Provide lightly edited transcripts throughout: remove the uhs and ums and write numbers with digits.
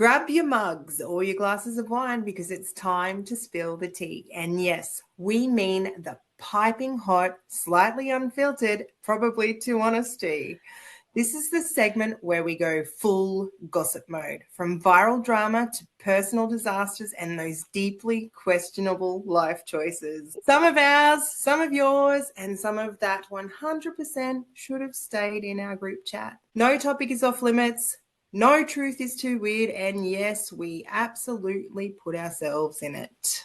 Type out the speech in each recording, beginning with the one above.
Grab your mugs or your glasses of wine because it's time to spill the tea. And yes, we mean the piping hot, slightly unfiltered, probably too honest tea. This is the segment where we go full gossip mode, from viral drama to personal disasters and those deeply questionable life choices. Some of ours, some of yours, and some of that 100% should have stayed in our group chat. No topic is off limits. No truth is too weird. And yes, we absolutely put ourselves in it.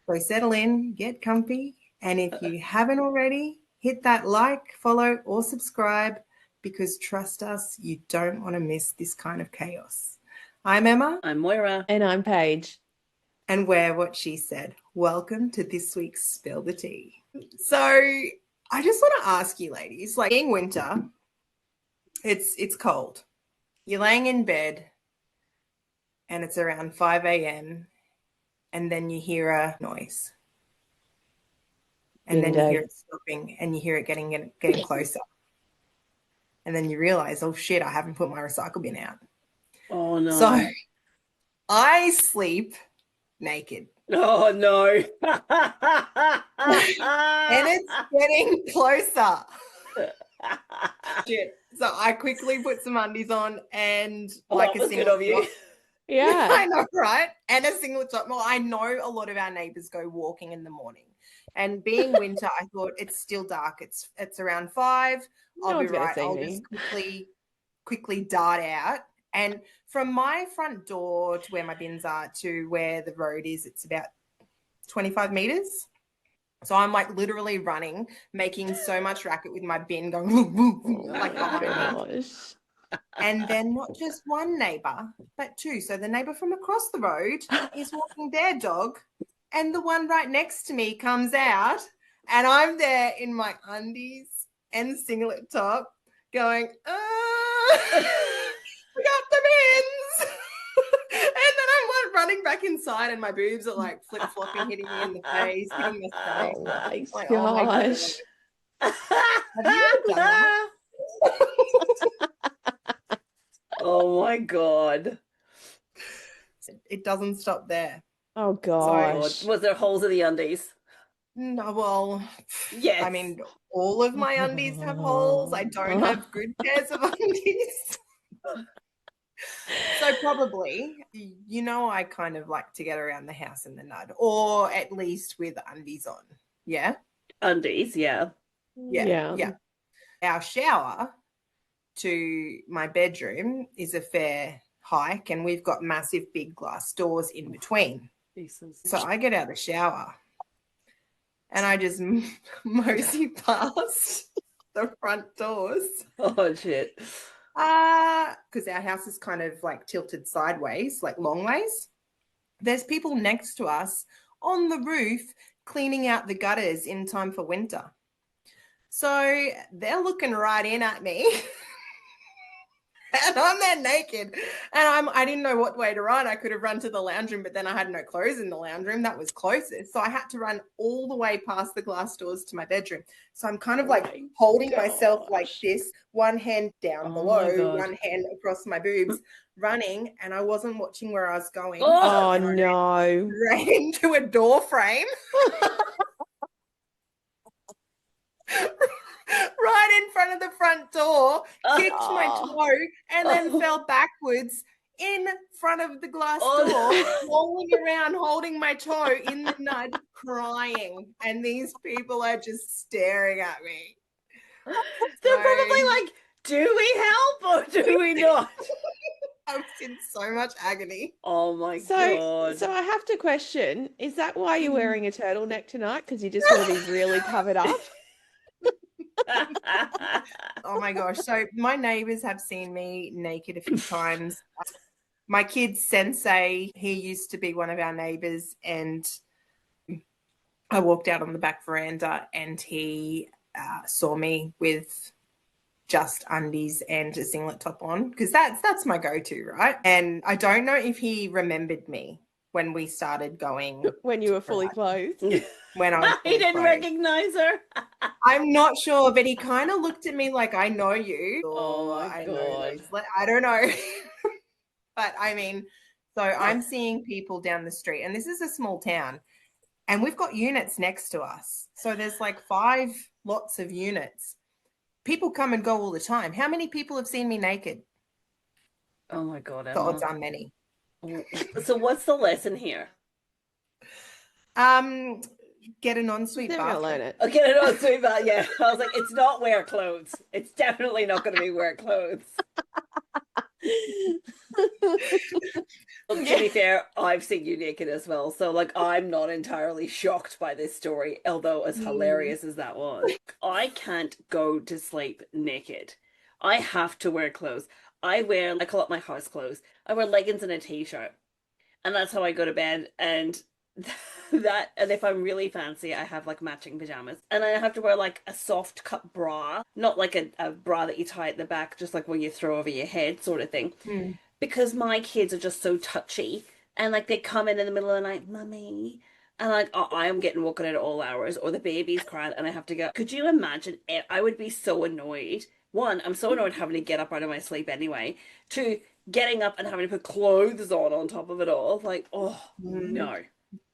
So settle in, get comfy. And if you haven't already, hit that like, follow, or subscribe, because trust us, you don't want to miss this kind of chaos. I'm Emma. I'm Moira. And I'm Paige. And we're what she said. Welcome to this week's Spill the Tea. So I just want to ask you ladies, like being winter, it's cold. You're laying in bed and it's around 5 a.m. and then you hear a noise. And then you hear it stopping and you hear it getting closer. And then you realize, oh shit, I haven't put my recycle bin out. Oh no. So I sleep naked. Oh no. And it's getting closer. Shit. So I quickly put some undies on and a single of you. Yeah. I know, right? And a single top. Well, I know a lot of our neighbours go walking in the morning. And being winter, I thought it's still dark. It's around 5. I'll be right. I'll just quickly dart out. And from my front door to where my bins are to where the road is, it's about 25 meters. So I'm like literally running, making so much racket with my bin going like behind me. And then not just one neighbour, but 2. So the neighbour from across the road is walking their dog, and the one right next to me comes out, and I'm there in my undies and singlet top going, we got the bins. And then I'm like running back inside and my boobs are like flip-flopping, hitting me in the face, hitting my face. Oh my like, gosh. Oh my God. Have you ever done that? Oh my God. It doesn't stop there. Oh gosh. So, was there holes in the undies? No, well, yes. I mean, all of my undies have holes. I don't have good pairs of undies. So probably, I kind of like to get around the house in the nud, or at least with undies on. Yeah? Undies, yeah. Yeah. Our shower to my bedroom is a fair hike, and we've got massive big glass doors in between. Jesus. So I get out of the shower and I just mosey past the front doors. Oh shit. Because our house is kind of like tilted sideways, like long ways. There's people next to us on the roof cleaning out the gutters in time for winter. So they're looking right in at me. And I'm there naked, and I didn't know what way to run. I could have run to the lounge room, but then I had no clothes in the lounge room. That was closest. So I had to run all the way past the glass doors to my bedroom. So I'm kind of like holding myself like this, one hand down below, one hand across my boobs, running, and I wasn't watching where I was going. Oh no. Ran into a door frame. Right in front of the front door, kicked my toe, and then fell backwards in front of the glass door, rolling around, holding my toe in the nud, crying. And these people are just staring at me. They're probably like, do we help or do we not? I was in so much agony. Oh my God. So I have to question, is that why you're wearing a turtleneck tonight? Because you just want to be really covered up? Oh my gosh. So my neighbors have seen me naked a few times. My kid's sensei, he used to be one of our neighbors, and I walked out on the back veranda and he saw me with just undies and a singlet top on, because that's my go-to, right? And I don't know if he remembered me when we started going. When you were fully clothed? When I was he didn't recognize her. I'm not sure, but he kind of looked at me like, I know you. Oh my God. I don't know. But I mean, so I'm seeing people down the street, and this is a small town, and we've got units next to us. So there's like 5 lots of units. People come and go all the time. How many people have seen me naked? Oh my God, The odds Emma. are many. So what's the lesson here? Get an ensuite Never gonna learn bathroom. it. Okay, no, sweet, but yeah, I was like, it's not wear clothes. It's definitely not going to be wear clothes. Look, to be fair, I've seen you naked as well, so like I'm not entirely shocked by this story, although as hilarious as that was. I can't go to sleep naked. I have to wear clothes. I call it my house clothes. I wear leggings and a t-shirt, and that's how I go to bed. And and if I'm really fancy, I have like matching pajamas, and I have to wear like a soft cut bra, not like a bra that you tie at the back, just like when you throw over your head sort of thing. Because my kids are just so touchy, and like they come in the middle of the night, mummy, and like I am getting woken at all hours, or the baby's crying and I have to go. Could you imagine it? I would be so annoyed. One, I'm so annoyed having to get up out of my sleep anyway. Two, getting up and having to put clothes on top of it all. Like, oh no.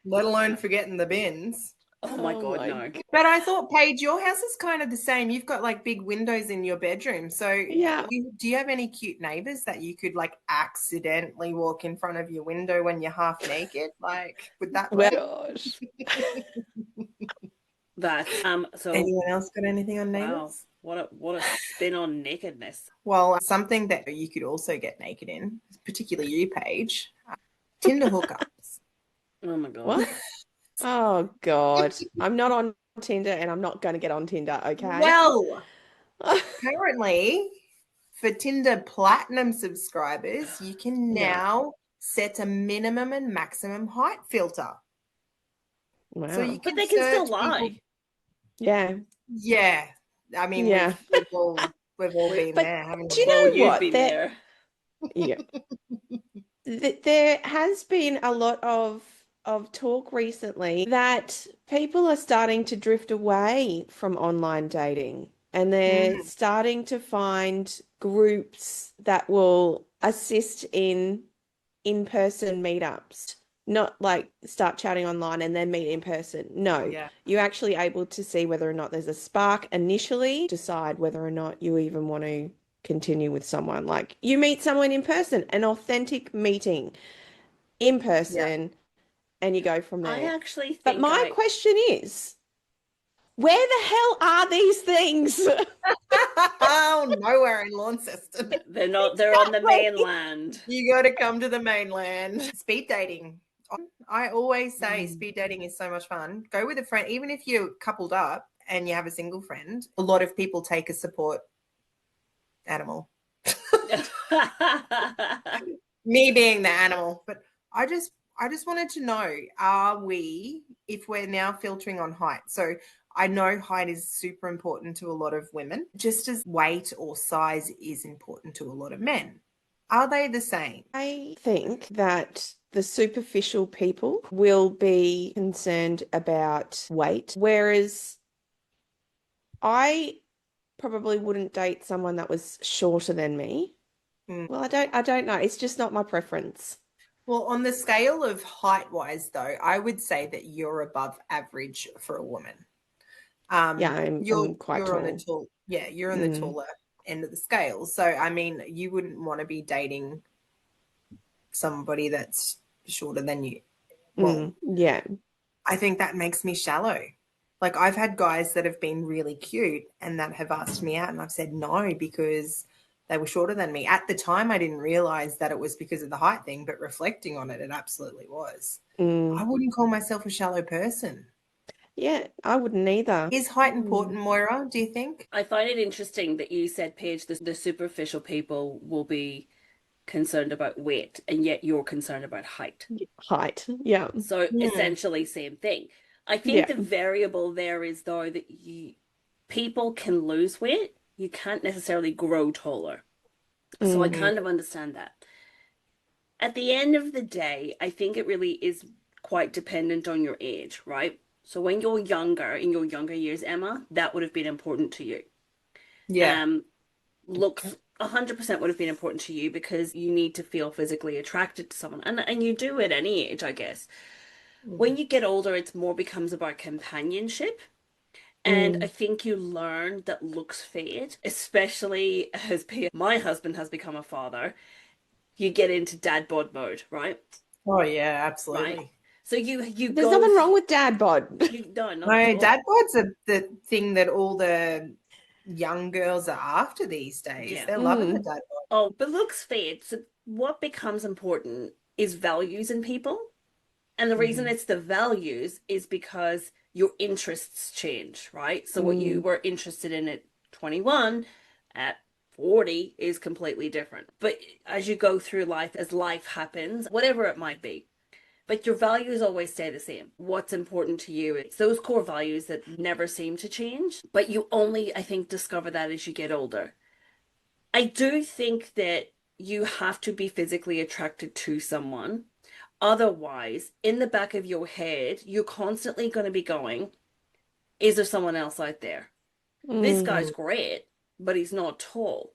Let alone forgetting the bins. Oh my God, no. But I thought, Paige, your house is kind of the same. You've got like big windows in your bedroom. So Yeah. do you have any cute neighbors that you could like accidentally walk in front of your window when you're half naked? Like, would that work? Gosh. So Anyone else got anything on neighbors? Wow. What a spin on nakedness. Well, something that you could also get naked in, particularly you, Paige, Tinder hookups. Oh my God. What? Oh God. I'm not on Tinder and I'm not going to get on Tinder, okay? Well, currently for Tinder Platinum subscribers, you can now set a minimum and maximum height filter. Wow. So you But they can still search lie. people. Yeah. Yeah. I mean, Yeah. we've all been there, haven't Do you we? know You've what? been there. Yeah. There has been a lot of talk recently that people are starting to drift away from online dating, and they're starting to find groups that will assist in in-person meetups, not like start chatting online and then meet in person. No, Yeah. you're actually able to see whether or not there's a spark initially, decide whether or not you even want to continue with someone. Like you meet someone in person, an authentic meeting in person, and you go from there. I actually think But my question is, where the hell are these things? Oh, nowhere in Launceston. They're not. They're on the mainland. You got to come to the mainland. Speed dating. I always say speed dating is so much fun. Go with a friend, even if you're coupled up and you have a single friend. A lot of people take a support animal. Me being the animal, but I just wanted to know, if we're now filtering on height? So I know height is super important to a lot of women, just as weight or size is important to a lot of men. Are they the same? I think that the superficial people will be concerned about weight, whereas I probably wouldn't date someone that was shorter than me. Well, I don't know. It's just not my preference. Well, on the scale of height-wise, though, I would say that you're above average for a woman. Yeah, I'm quite you're on tall. the tall. Yeah, you're on the taller end of the scale. So, I mean, you wouldn't want to be dating somebody that's shorter than you. Well, yeah. I think that makes me shallow. Like I've had guys that have been really cute and that have asked me out, and I've said no because they were shorter than me. At the time, I didn't realize that it was because of the height thing, but reflecting on it, it absolutely was. I wouldn't call myself a shallow person. Yeah, I wouldn't either. Is height important, Moira, do you think? I find it interesting that you said, Paige, the superficial people will be concerned about weight, and yet you're concerned about height. Height, yeah. So essentially, same thing. I think the variable there is, though, that people can lose weight. You can't necessarily grow taller. So I kind of understand that. At the end of the day, I think it really is quite dependent on your age, right? So when you're younger, in your younger years, Emma, that would have been important to you. Yeah. Looks, 100% would have been important to you because you need to feel physically attracted to someone. And you do at any age, I guess. When you get older, it's more becomes about companionship. And I think you learn that looks fade, especially as my husband has become a father. You get into dad bod mode, right? Oh yeah, Right. absolutely. So you There's go. nothing wrong with dad bod. No, not No, at all. dad bod's the thing that all the young girls are after these days. Yeah. They're loving the dad bod. Oh, but looks fade. So what becomes important is values in people. And the reason it's the values is because your interests change, right? So what you were interested in at 21, at 40 is completely different. But as you go through life, as life happens, whatever it might be, but your values always stay the same. What's important to you, it's those core values that never seem to change. But you only, I think, discover that as you get older. I do think that you have to be physically attracted to someone. Otherwise, in the back of your head, you're constantly going to be going, is there someone else out there? This guy's great, but he's not tall.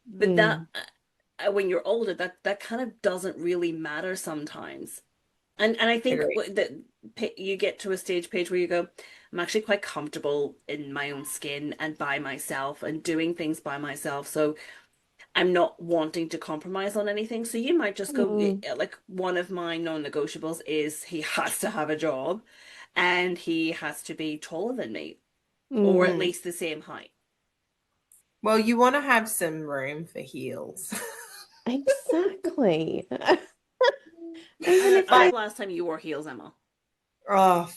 But that, when you're older, that kind of doesn't really matter sometimes. And I think that you get to a stage, Paige, where you go, I'm actually quite comfortable in my own skin and by myself and doing things by myself. So I'm not wanting to compromise on anything. So you might just go, like, one of my non-negotiables is he has to have a job and he has to be taller than me or at least the same height. Well, you want to have some room for heels. Exactly. Even if the last time you wore heels, Emma? Oh,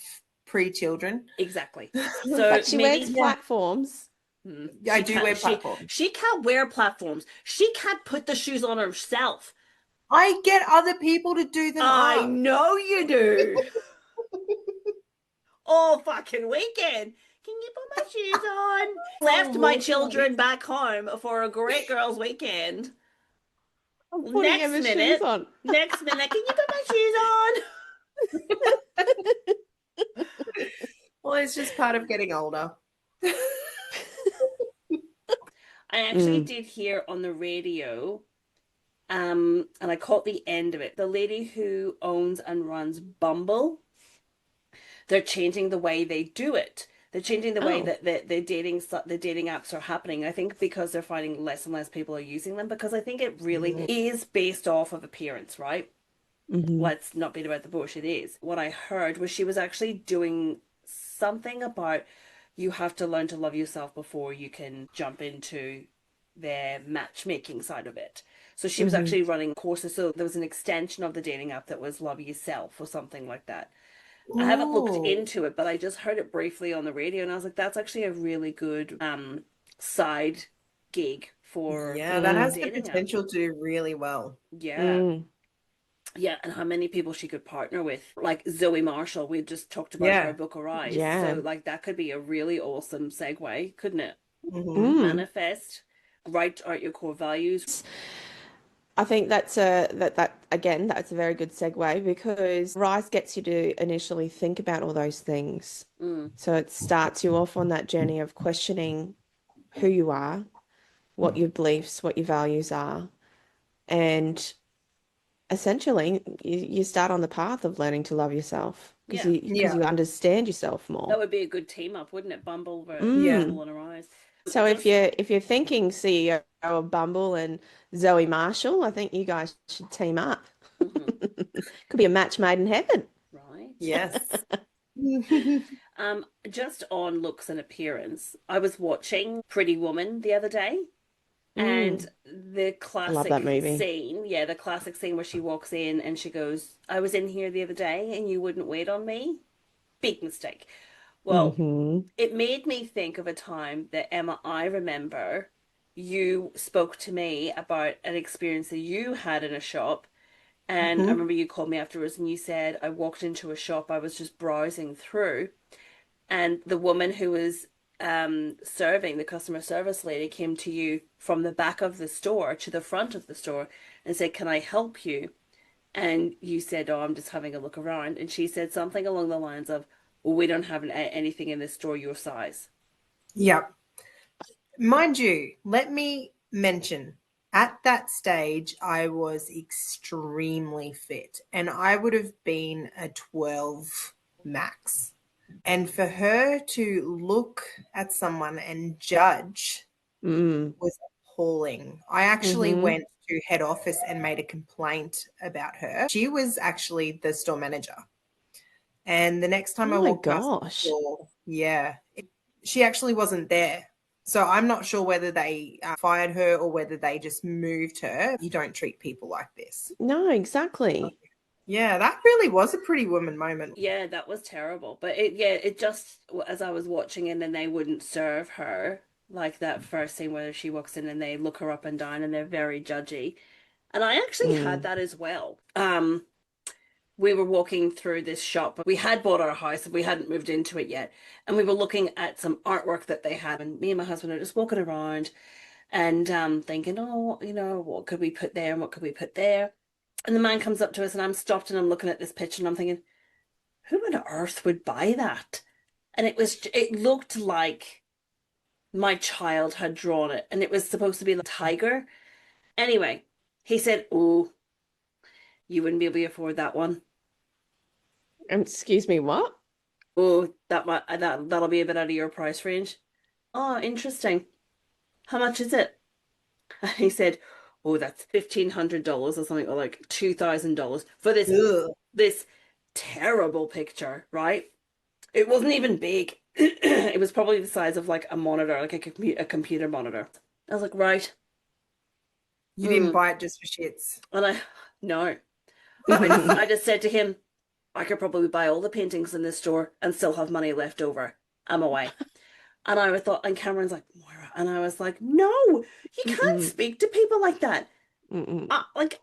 pre-children. Exactly. So but she wears platforms. I do wear platforms. She can't wear platforms. She can't put the shoes on herself. I get other people to do them I know you do. All fucking weekend. Can you put my shoes on? Left my children back home for a great girls' weekend. I'm putting Emma's shoes on. Next minute, can you put my shoes on? Well, it's just part of getting older. I actually did hear on the radio, and I caught the end of it. The lady who owns and runs Bumble, they're changing the way they do it. They're changing the way that the dating apps are happening. I think because they're finding less and less people are using them, because I think it really is based off of appearance, right? Let's not beat about the bush. It is. What I heard was she was actually doing something about you have to learn to love yourself before you can jump into the matchmaking side of it. So she was actually running courses. So there was an extension of the dating app that was Love Yourself or something like that. I haven't looked into it, but I just heard it briefly on the radio and I was like, that's actually a really good side gig for that has the dating potential to do really well. Yeah. Yeah, and how many people she could partner with. Like Zoe Marshall, we just talked about her book Arise. Yeah. So like that could be a really awesome segue, couldn't it? Manifest, write out your core values. I think that's again, that's a very good segue because Rise gets you to initially think about all those things. So it starts you off on that journey of questioning who you are, what your beliefs, what your values are, and essentially you start on the path of learning to love yourself because you understand yourself more. That would be a good team up, wouldn't it? Bumble and Arise. So if you're thinking CEO of Bumble and Zoe Marshall, I think you guys should team up. Could be a match made in heaven. Right. Yes. Just on looks and appearance, I was watching Pretty Woman the other day. And the classic scene, the classic scene where she walks in and she goes, I was in here the other day and you wouldn't wait on me. Big mistake. Well, it made me think of a time that, Emma, I remember you spoke to me about an experience that you had in a shop. And I remember you called me afterwards and you said, I walked into a shop, I was just browsing through. And the woman who was serving, the customer service lady, came to you from the back of the store to the front of the store and said, can I help you? And you said, oh, I'm just having a look around. And she said something along the lines of, well, we don't have anything in this store your size. Yep. Mind you, let me mention at that stage, I was extremely fit and I would have been a 12 max. And for her to look at someone and judge was appalling. I actually went to head office and made a complaint about her. She was actually the store manager. And the next time I walked past the store, she actually wasn't there. So I'm not sure whether they fired her or whether they just moved her. You don't treat people like this. No, exactly. Yeah, that really was a Pretty Woman moment. Yeah, that was terrible. But it just, as I was watching it and they wouldn't serve her, like that first scene where she walks in and they look her up and down and they're very judgy. And I actually had that as well. We were walking through this shop. We had bought our house and we hadn't moved into it yet. And we were looking at some artwork that they had. And me and my husband are just walking around and thinking, oh, what could we put there and what could we put there? And the man comes up to us and I'm stopped and I'm looking at this picture and I'm thinking, who on earth would buy that? And it looked like my child had drawn it. And it was supposed to be a tiger. Anyway, he said, oh, you wouldn't be able to afford that one. Excuse me, what? Oh, that'll be a bit out of your price range. Oh, interesting. How much is it? And he said, oh, that's $1,500 or something, or like $2,000 for this terrible picture, right? It wasn't even big. It was probably the size of like a monitor, like a computer monitor. I was like, right. You didn't buy it just for shits. And no. I just said to him, I could probably buy all the paintings in this store and still have money left over. I'm away. And I thought, and Cameron's like, Moira. And I was like, no, you can't speak to people like that.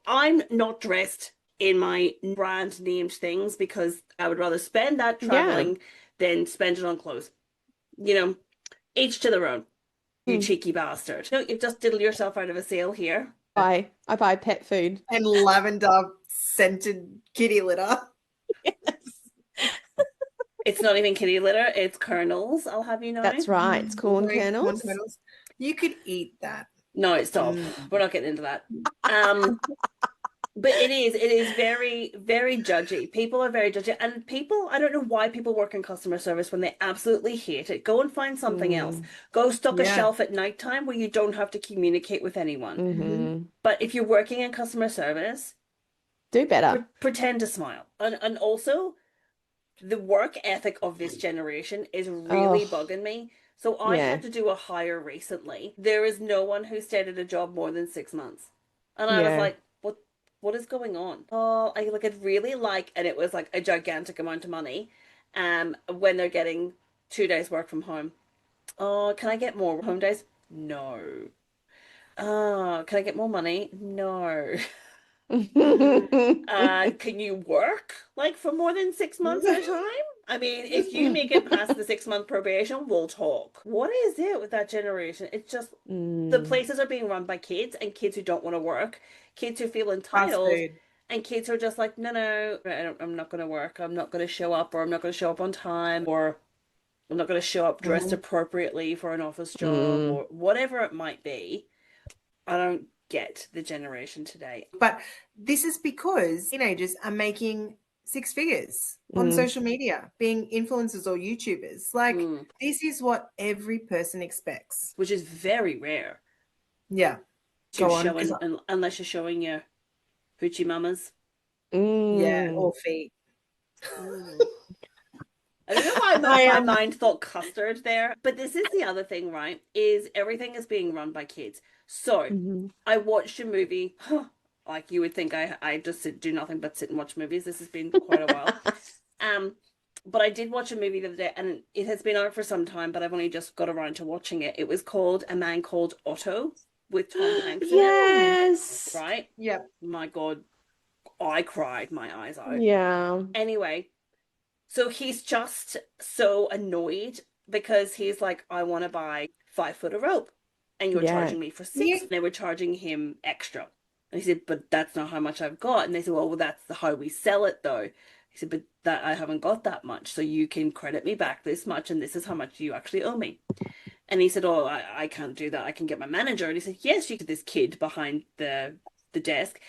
I'm not dressed in my brand named things because I would rather spend that traveling than spend it on clothes. Each to their own, you cheeky bastard. No, you've just diddled yourself out of a sale here. I buy pet food. And lavender scented kitty litter. Yes. It's not even kitty litter, it's kernels, I'll have you know. That's right, it's corn kernels. You could eat that. No, stop. We're not getting into that. But it is very, very judgy. People are very judgy. And I don't know why people work in customer service when they absolutely hate it. Go and find something else. Go stock a shelf at nighttime where you don't have to communicate with anyone. But if you're working in customer service, do better. Pretend to smile. And also, the work ethic of this generation is really bugging me. So I had to do a hire recently. There is no one who stayed at a job more than 6 months. And I was like, what is going on? Oh, I'd really like, and it was like a gigantic amount of money when they're getting 2 days work from home. Oh, can I get more home days? No. Oh, can I get more money? No. Can you work for more than 6 months at a time? I mean, if you make it past the 6-month probation, we'll talk. What is it with that generation? It's just the places are being run by kids and kids who don't want to work, kids who feel entitled, and kids who are just like, no, I'm not going to work. I'm not going to show up, or I'm not going to show up on time, or I'm not going to show up dressed appropriately for an office job, or whatever it might be. I don't get the generation today. But this is because teenagers are making 6 figures on social media, being influencers or YouTubers. This is what every person expects. Which is very rare. Yeah. Go on. Unless you're showing your hoochie mamas. Yeah, or feet. I don't know why my mind thought custard there. But this is the other thing, right? Is everything is being run by kids. So I watched a movie. Like you would think I just do nothing but sit and watch movies. This has been quite a while. But I did watch a movie the other day, and it has been out for some time, but I've only just got around to watching it. It was called A Man Called Otto with Tom Hanks. Yes. Right? Yep. My God. I cried my eyes out. Yeah. Anyway, so he's just so annoyed because he's like, I want to buy 5 foot of rope. And you're charging me for 6. Yeah. They were charging him extra. And he said, but that's not how much I've got. And they said, well, that's how we sell it, though. He said, but I haven't got that much. So you can credit me back this much, and this is how much you actually owe me. And he said, oh, I can't do that. I can get my manager. And he said, yes, you could. This kid behind the desk.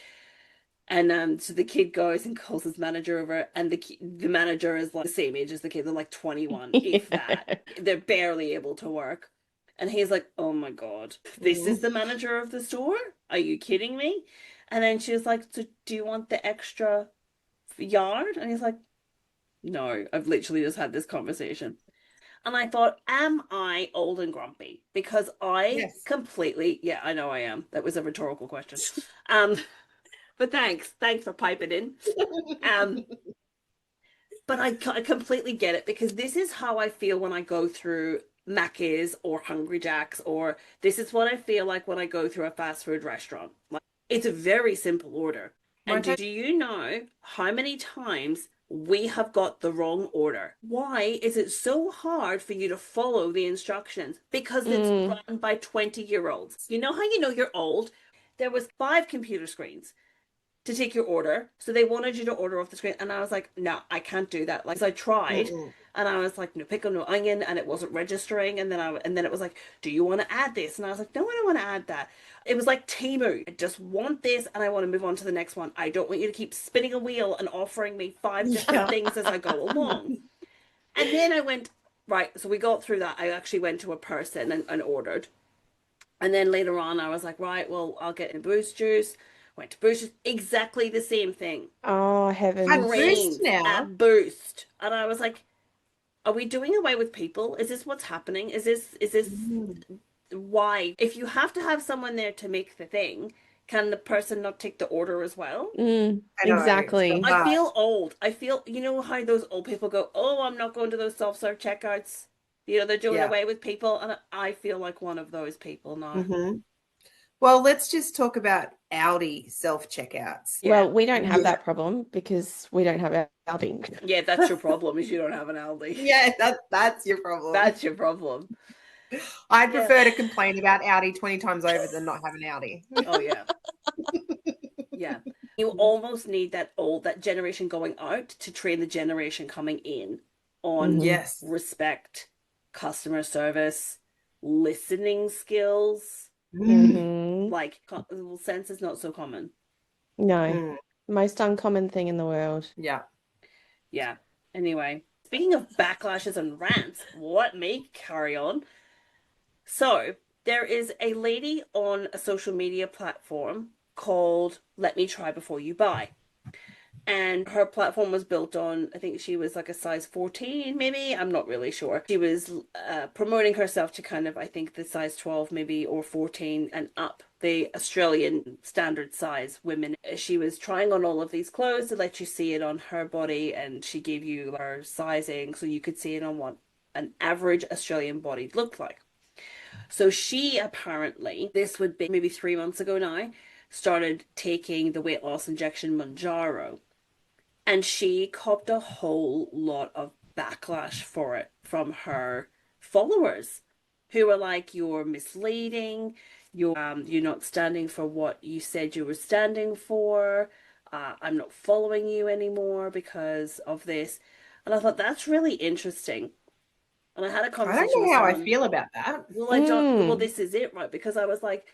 And so the kid goes and calls his manager over, and the manager is like the same age as the kid. They're like 21, if that. They're barely able to work. And he's like, oh my God, this is the manager of the store? Are you kidding me? And then she was like, so do you want the extra yard? And he's like, no, I've literally just had this conversation. And I thought, am I old and grumpy? Because I Yes. completely, yeah, I know I am. That was a rhetorical question. Um, but thanks for piping in. But I completely get it, because this is how I feel when I go through Macca's or Hungry Jack's, or this is what I feel like when I go through a fast food restaurant. Like, it's a very simple order. And do you know how many times we have got the wrong order? Why is it so hard for you to follow the instructions? Because it's run by 20-year-olds. You know how you know you're old? There was 5 computer screens to take your order. So they wanted you to order off the screen. And I was like, no, I can't do that. Like, so I tried and I was like, no pickle, no onion, and it wasn't registering. And then it was like, do you want to add this? And I was like, no, I don't want to add that. It was like Temu. I just want this and I want to move on to the next one. I don't want you to keep spinning a wheel and offering me 5 different things as I go along. And then I went, right, so we got through that. I actually went to a person and ordered. And then later on, I was like, right, well, I'll get a boost juice. Went to Boost, exactly the same thing. Oh, heavens. At Boost now? At Boost. And I was like, are we doing away with people? Is this what's happening? Is this why? If you have to have someone there to make the thing, can the person not take the order as well? Exactly. I feel old. I feel, you know how those old people go, oh, I'm not going to those self-serve checkouts. You know, they're doing away with people. And I feel like one of those people now. Well, let's just talk about Aldi self-checkouts. Yeah. Well, we don't have that problem because we don't have Aldi. Yeah, that's your problem, is you don't have an Aldi. Yeah, that's your problem. That's your problem. I'd prefer to complain about Aldi 20 times over than not have an Aldi. Oh, yeah. Yeah. You almost need that generation going out to train the generation coming in on respect, customer service, listening skills. Like, sense is not so common. No. Most uncommon thing in the world. Yeah. Yeah. Anyway, speaking of backlashes and rants, let me carry on. So, there is a lady on a social media platform called Let Me Try Before You Buy. And her platform was built on, I think she was like a size 14, maybe. I'm not really sure. She was promoting herself to kind of, I think, the size 12, maybe, or 14 and up, the Australian standard size women. She was trying on all of these clothes to let you see it on her body, and she gave you her sizing so you could see it on what an average Australian body looked like. So she apparently, this would be maybe 3 months ago now, started taking the weight loss injection Mounjaro. And she copped a whole lot of backlash for it from her followers, who were like, you're misleading, you're not standing for what you said you were standing for, I'm not following you anymore because of this. And I thought, that's really interesting. And I had a conversation with someone. I don't know how I feel about that. Well, I don't. Well, this is it, right? Because I was like,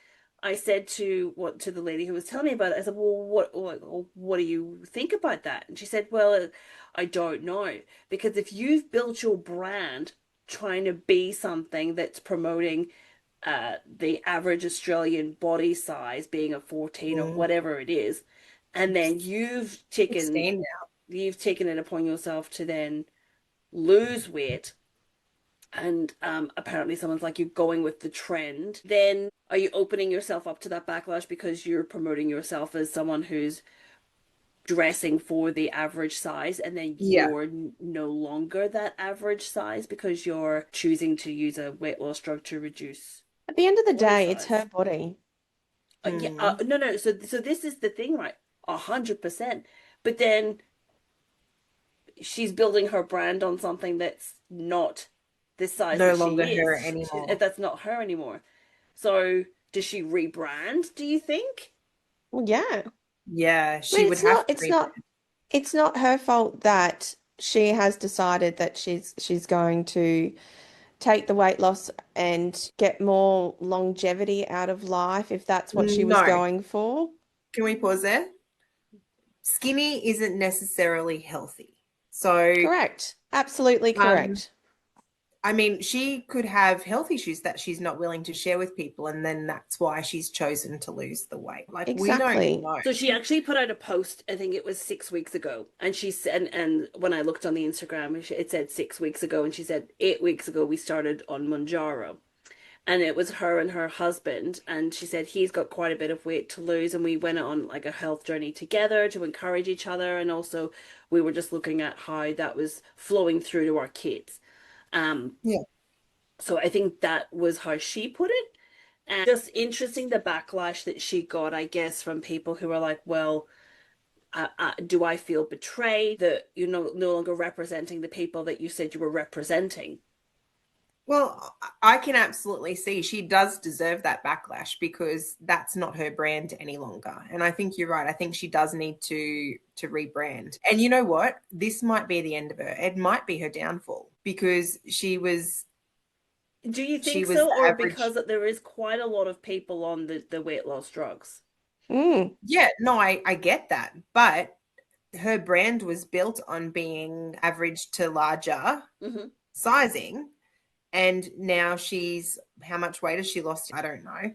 I said to the lady who was telling me about it, I said, well, what do you think about that? And she said, well, I don't know. Because if you've built your brand trying to be something that's promoting the average Australian body size being a 14 or whatever it is, and then you've taken it upon yourself to then lose weight, and apparently someone's like, you're going with the trend, then are you opening yourself up to that backlash because you're promoting yourself as someone who's dressing for the average size, and then you're no longer that average size because you're choosing to use a weight loss drug to reduce? At the end of the day, it's her body. No. So this is the thing, right? 100%. But then she's building her brand on something that's not the size no longer her anymore. That's not her anymore. So does she rebrand, do you think? Well, yeah. Yeah, she would have to. It's not her fault that she has decided that she's going to take the weight loss and get more longevity out of life if that's what she was No. going for? Can we pause there? Skinny isn't necessarily healthy. So, Correct. Absolutely correct. I mean, she could have health issues that she's not willing to share with people, and then that's why she's chosen to lose the weight. Like, we Exactly. don't know. So she actually put out a post, I think it was 6 weeks ago, and she said, and when I looked on the Instagram, it said 6 weeks ago, and she said 8 weeks ago we started on Manjaro, and it was her and her husband, and she said he's got quite a bit of weight to lose, and we went on like a health journey together to encourage each other, and also we were just looking at how that was flowing through to our kids. Yeah. So I think that was how she put it. And just interesting the backlash that she got, I guess, from people who were like, well, do I feel betrayed that you're no longer representing the people that you said you were representing? Well, I can absolutely see she does deserve that backlash because that's not her brand any longer. And I think you're right. I think she does need to rebrand. And you know what? This might be the end of her. It might be her downfall because she was. Do you She think was so, the or average. because there is quite a lot of people on the weight loss drugs? Yeah, no, I get that. But her brand was built on being average to larger sizing. And now she's, how much weight has she lost? I don't know.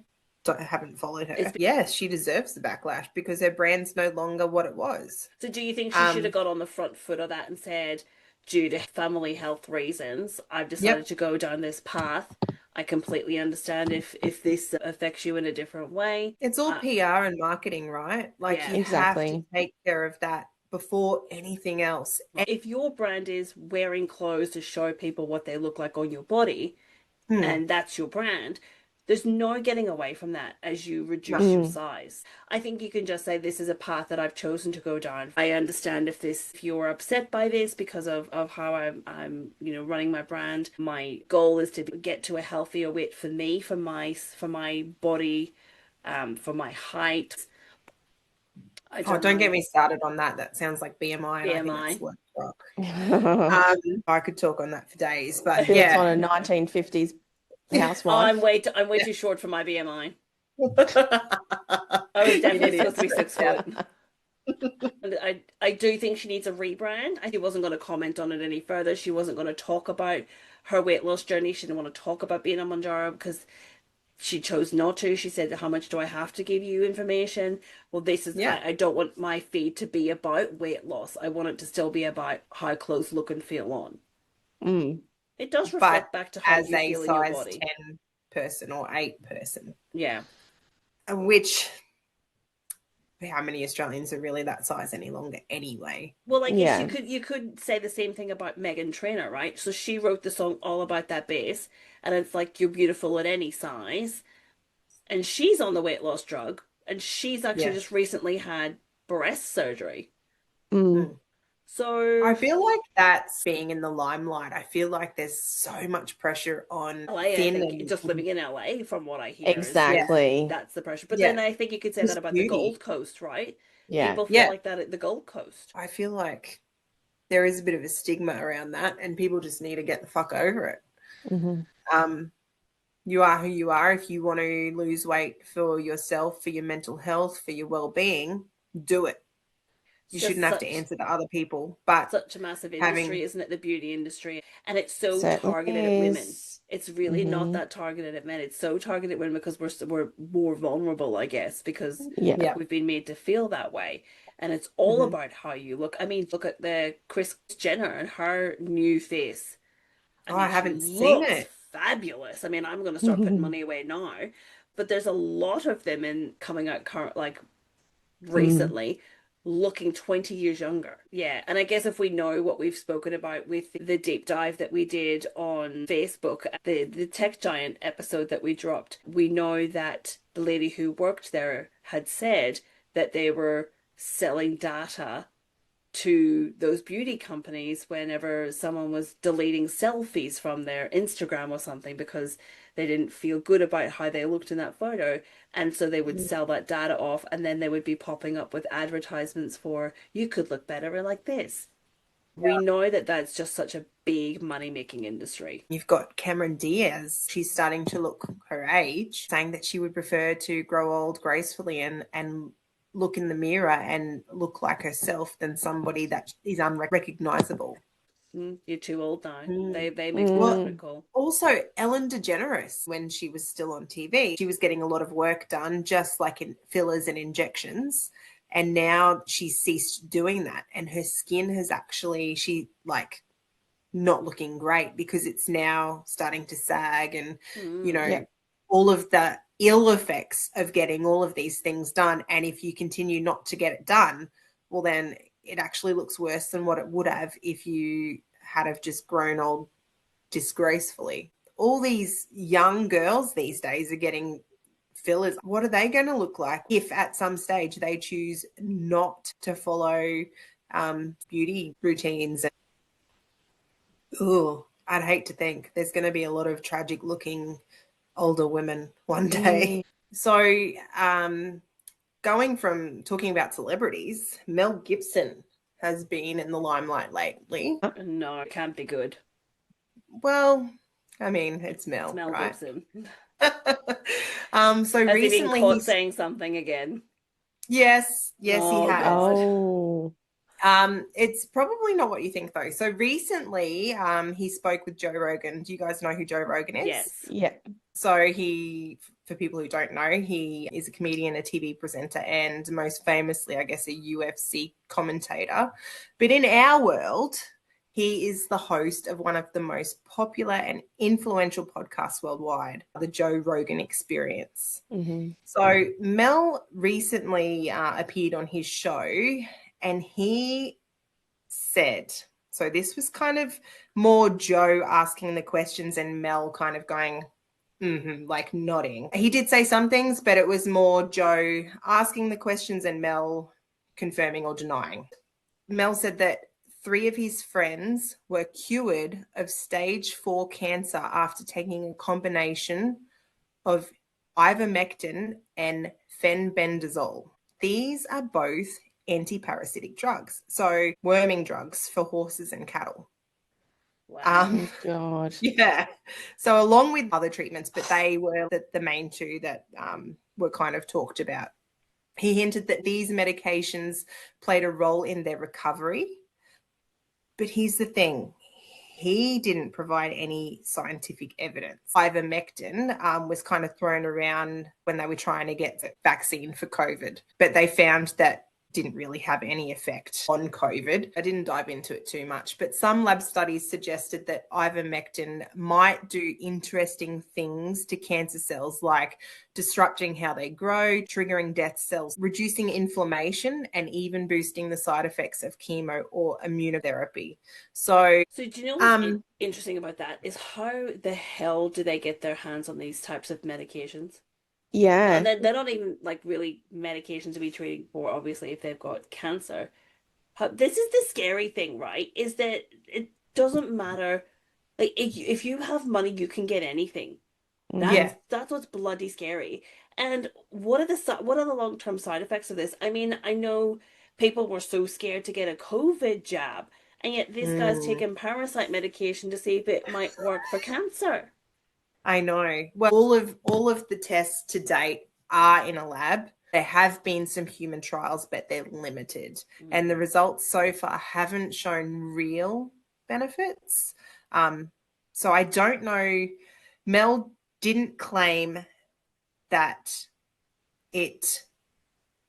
I haven't followed her. Yes, she deserves the backlash because her brand's no longer what it was. So do you think she should have got on the front foot of that and said, due to family health reasons, I've decided to go down this path. I completely understand if this affects you in a different way. It's all PR and marketing, right? Like you have to take care of that before anything else. And if your brand is wearing clothes to show people what they look like on your body, and that's your brand, there's no getting away from that as you reduce your size. I think you can just say, this is a path that I've chosen to go down. I understand if you're upset by this because of how I'm running my brand. My goal is to get to a healthier weight for me, for my body, for my height. Don't get me started on that. That sounds like BMI. And I think that's rock. I could talk on that for days, but it's on a 1950s housewife. I'm way too short for my BMI. I was definitely supposed to be 6 foot. And I do think she needs a rebrand. She wasn't going to comment on it any further. She wasn't going to talk about her weight loss journey. She didn't want to talk about being on Manjaro because she chose not to. She said, how much do I have to give you information? Well, this is, I don't want my feed to be about weight loss. I want it to still be about how clothes look and feel on. It does reflect back to how you feel in your body. 10 person or 8 person. Yeah. Which, how many Australians are really that size any longer anyway? Well, I guess you could say the same thing about Meghan Trainor, right? So she wrote the song all about that base, and it's like, you're beautiful at any size. And she's on the weight loss drug, and she's actually just recently had breast surgery. So I feel like that's being in the limelight. I feel like there's so much pressure on LA, I think, just living in LA, from what I hear. Exactly. That's the pressure. But then I think you could say that about the Gold Coast, right? Yeah. People feel like that at the Gold Coast. I feel like there is a bit of a stigma around that, and people just need to get the fuck over it. You are who you are. If you want to lose weight for yourself, for your mental health, for your well-being, do it. You shouldn't have to answer to other people. But such a massive industry, isn't it? The beauty industry. And it's so targeted at women. It's really not that targeted at men. It's so targeted at women because we're more vulnerable, I guess, because we've been made to feel that way. And it's all about how you look. I mean, look at the Kris Jenner and her new face. I haven't seen it. Fabulous. I mean, I'm going to start putting money away now. But there's a lot of them coming out recently, looking 20 years younger. Yeah. And I guess if we know what we've spoken about with the deep dive that we did on Facebook, the tech giant episode that we dropped, we know that the lady who worked there had said that they were selling data to those beauty companies whenever someone was deleting selfies from their Instagram or something because they didn't feel good about how they looked in that photo. And so they would sell that data off, and then they would be popping up with advertisements for, you could look better like this. We know that that's just such a big money-making industry. You've got Cameron Diaz. She's starting to look her age, saying that she would prefer to grow old gracefully and look in the mirror and look like herself than somebody that is unrecognizable. You're too old now. They make me rhetorical. Also, Ellen DeGeneres, when she was still on TV, she was getting a lot of work done, just like in fillers and injections. And now she's ceased doing that. And her skin has actually, not looking great because it's now starting to sag and, all of the ill effects of getting all of these things done. And if you continue not to get it done, well, then it actually looks worse than what it would have if you had have just grown old disgracefully. All these young girls these days are getting fillers. What are they going to look like if at some stage they choose not to follow beauty routines? I'd hate to think there's going to be a lot of tragic looking older women one day. So going from talking about celebrities, Mel Gibson has been in the limelight lately. No, it can't be good. Well, I mean, it's Mel, it's Mel right? Gibson. So has recently he been caught saying something again? Yes, he has. Oh. It's probably not what you think, though. So recently, he spoke with Joe Rogan. Do you guys know who Joe Rogan is? Yes. Yeah. So for people who don't know, he is a comedian, a TV presenter, and most famously, I guess, a UFC commentator. But in our world, he is the host of one of the most popular and influential podcasts worldwide, the Joe Rogan Experience. Mm-hmm. So Mel recently appeared on his show, and he said, so this was kind of more Joe asking the questions and Mel kind of going, like nodding. He did say some things, but it was more Joe asking the questions and Mel confirming or denying. Mel said that 3 of his friends were cured of stage 4 cancer after taking a combination of ivermectin and fenbendazole. These are both anti-parasitic drugs, so worming drugs for horses and cattle. Wow. God. Yeah. So along with other treatments, but they were the main 2 that were kind of talked about. He hinted that these medications played a role in their recovery. But here's the thing. He didn't provide any scientific evidence. Ivermectin was kind of thrown around when they were trying to get the vaccine for COVID, but they found that didn't really have any effect on COVID. I didn't dive into it too much, but some lab studies suggested that ivermectin might do interesting things to cancer cells, like disrupting how they grow, triggering death cells, reducing inflammation, and even boosting the side effects of chemo or immunotherapy. So do you know what's interesting about that is how the hell do they get their hands on these types of medications? Yeah. And they're not even like really medications to be treating for, obviously, if they've got cancer. This is the scary thing, right? Is that it doesn't matter. Like if you have money, you can get anything. That's what's bloody scary. And what are the long-term side effects of this? I mean, I know people were so scared to get a COVID jab, and yet this guy's taking parasite medication to see if it might work for cancer. I know. Well, all of the tests to date are in a lab. There have been some human trials, but they're limited. And the results so far haven't shown real benefits. So I don't know. Mel didn't claim that it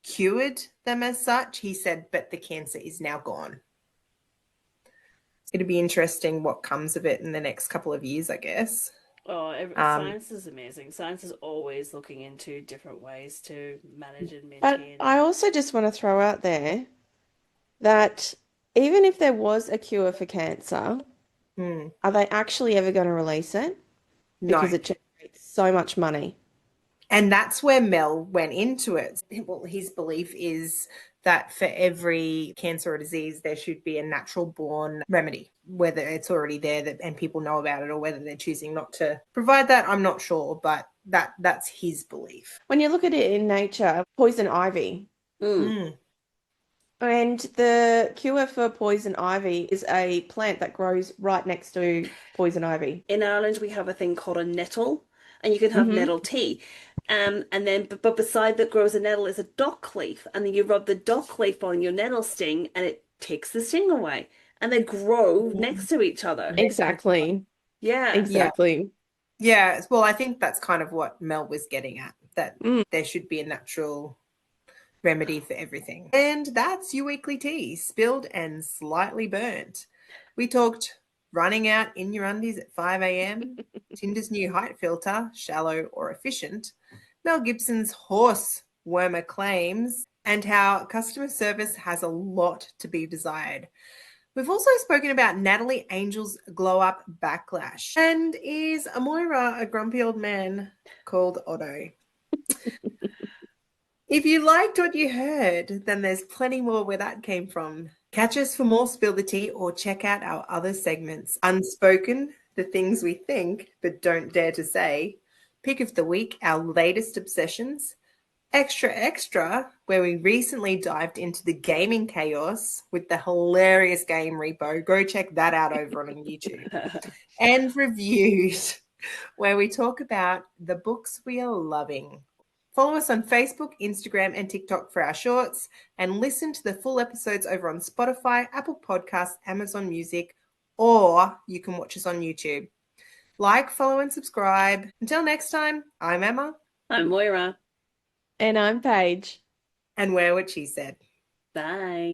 cured them as such. He said, but the cancer is now gone. It'll be interesting what comes of it in the next couple of years, I guess. Oh, science is amazing. Science is always looking into different ways to manage and maintain. But I also just want to throw out there that even if there was a cure for cancer, are they actually ever going to release it? Because it generates so much money. And that's where Mel went into it. Well, his belief is that for every cancer or disease, there should be a natural born remedy, whether it's already there and people know about it or whether they're choosing not to provide that. I'm not sure, but that's his belief. When you look at it in nature, poison ivy. And the cure for poison ivy is a plant that grows right next to poison ivy. In Ireland, we have a thing called a nettle, and you can have nettle tea. And then, but beside that grows a nettle is a dock leaf, and then you rub the dock leaf on your nettle sting, and it takes the sting away. And they grow next to each other. Exactly. Yeah. Exactly. Yeah. Well, I think that's kind of what Mel was getting at, that Mm. there should be a natural remedy for everything. And that's your weekly tea, spilled and slightly burnt. We talked running out in your undies at 5 a.m., Tinder's new height filter, shallow or efficient, Mel Gibson's horse wormer claims, and how customer service has a lot to be desired. We've also spoken about Natalie Angel's glow up backlash. And is Moira a grumpy old man called Otto? If you liked what you heard, then there's plenty more where that came from. Catch us for more Spill the Tea or check out our other segments. Unspoken, the things we think but don't dare to say. Pick of the Week, our latest obsessions. Extra Extra, where we recently dived into the gaming chaos with the hilarious game Repo. Go check that out over on YouTube. And Reviews, where we talk about the books we are loving. Follow us on Facebook, Instagram, and TikTok for our shorts, and listen to the full episodes over on Spotify, Apple Podcasts, Amazon Music, or you can watch us on YouTube. Like, follow, and subscribe. Until next time, I'm Emma. I'm Moira. And I'm Paige. And we're what she said. Bye.